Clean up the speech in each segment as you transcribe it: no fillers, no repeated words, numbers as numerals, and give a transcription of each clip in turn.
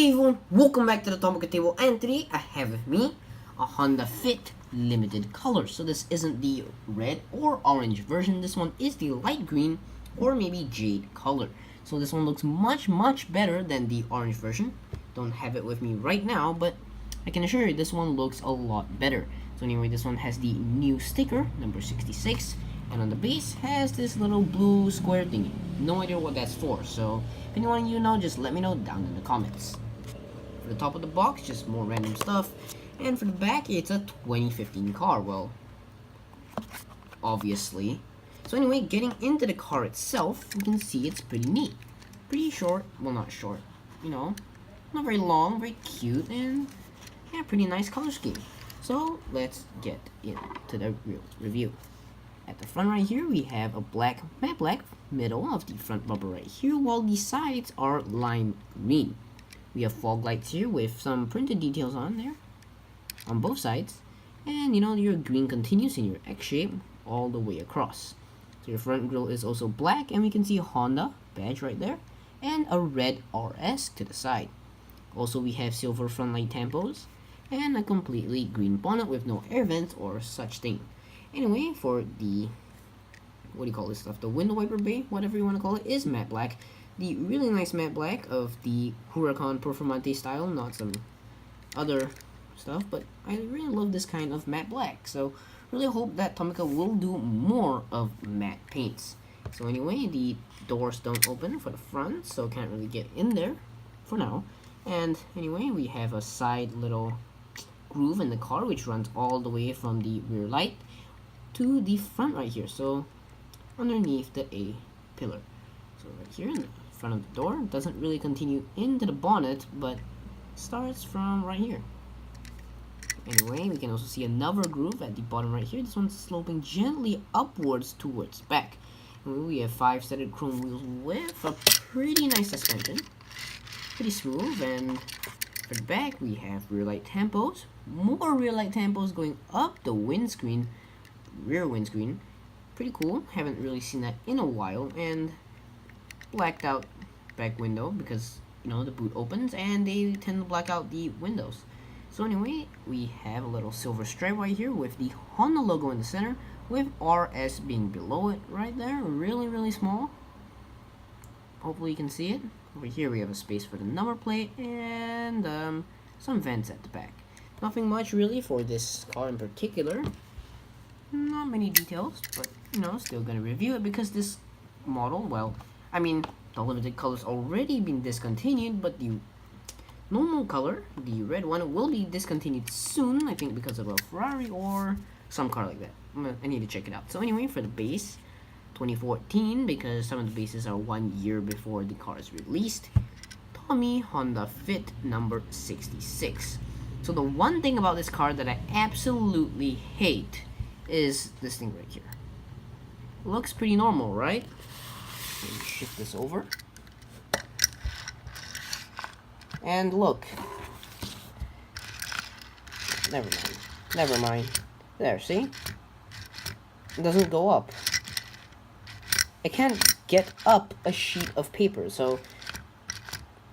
Hey everyone, welcome back to the Tomica Table, and today I have with me a Honda Fit limited color. So this isn't the red or orange version, this one is the light green or maybe jade color. So this one looks much better than the orange version. Don't have it with me right now, but I can assure you this one looks a lot better. So anyway, this one has the new sticker, number 66, and on the base has this little blue square thingy. No idea what that's for, so if anyone you know, just let me know down in the comments. For the top of the box, just more random stuff, and for the back, it's a 2015 car. Well, obviously. So anyway, getting into the car itself, you can see it's pretty neat. Pretty short, well not short, you know, not very long, very cute, and yeah, pretty nice color scheme. So let's get into the real review. At the front right here, we have a matte black middle of the front bumper right here, while the sides are lime green. We have fog lights here with some printed details on there, on both sides. And you know, your green continues in your X shape all the way across. So your front grille is also black, and we can see a Honda badge right there, and a red RS to the side. Also, we have silver front light tampos, and a completely green bonnet with no air vents or such thing. Anyway, for the, what do you call this stuff, the window wiper bay, whatever you want to call it, is matte black. The really nice matte black of the Huracan Performante style, not some other stuff, but I really love this kind of matte black. So really hope that Tomica will do more of matte paints. So anyway, the doors don't open for the front, so can't really get in there for now. And anyway, we have a side little groove in the car which runs all the way from the rear light to the front right here, so underneath the A pillar. So right here in the front of the door, doesn't really continue into the bonnet, but starts from right here. Anyway, we can also see another groove at the bottom right here. This one's sloping gently upwards towards back. And we have 5-studded chrome wheels with a pretty nice suspension, pretty smooth. And for the back, we have rear light tampos, more rear light tampos going up the windscreen, rear windscreen. Pretty cool, haven't really seen that in a while. And blacked out back window because, you know, the boot opens and they tend to black out the windows. So anyway, we have a little silver stripe right here with the Honda logo in the center, with RS being below it right there, really small. Hopefully you can see it. Over here we have a space for the number plate and some vents at the back. Nothing much really for this car in particular. Not many details, but you know, still gonna review it because this model, well, I mean, the limited color's already been discontinued, but the normal color, the red one, will be discontinued soon, I think because of a Ferrari or some car like that. I need to check it out. So anyway, for the base, 2014, because some of the bases are 1 year before the car is released, Tomica Honda Fit number 66. So the one thing about this car that I absolutely hate is this thing right here. Looks pretty normal, right? Let me shift this over. And look. Never mind. There, see? It doesn't go up. I can't get up a sheet of paper, so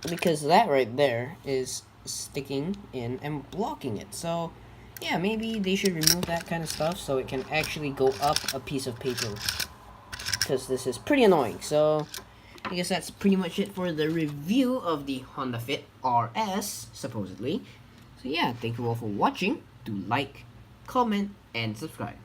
because that right there is sticking in and blocking it. So yeah, maybe they should remove that kind of stuff so it can actually go up a piece of paper, because this is pretty annoying. So I guess that's pretty much it for the review of the Honda Fit RS, supposedly. So yeah, thank you all for watching. Do like, comment, and subscribe.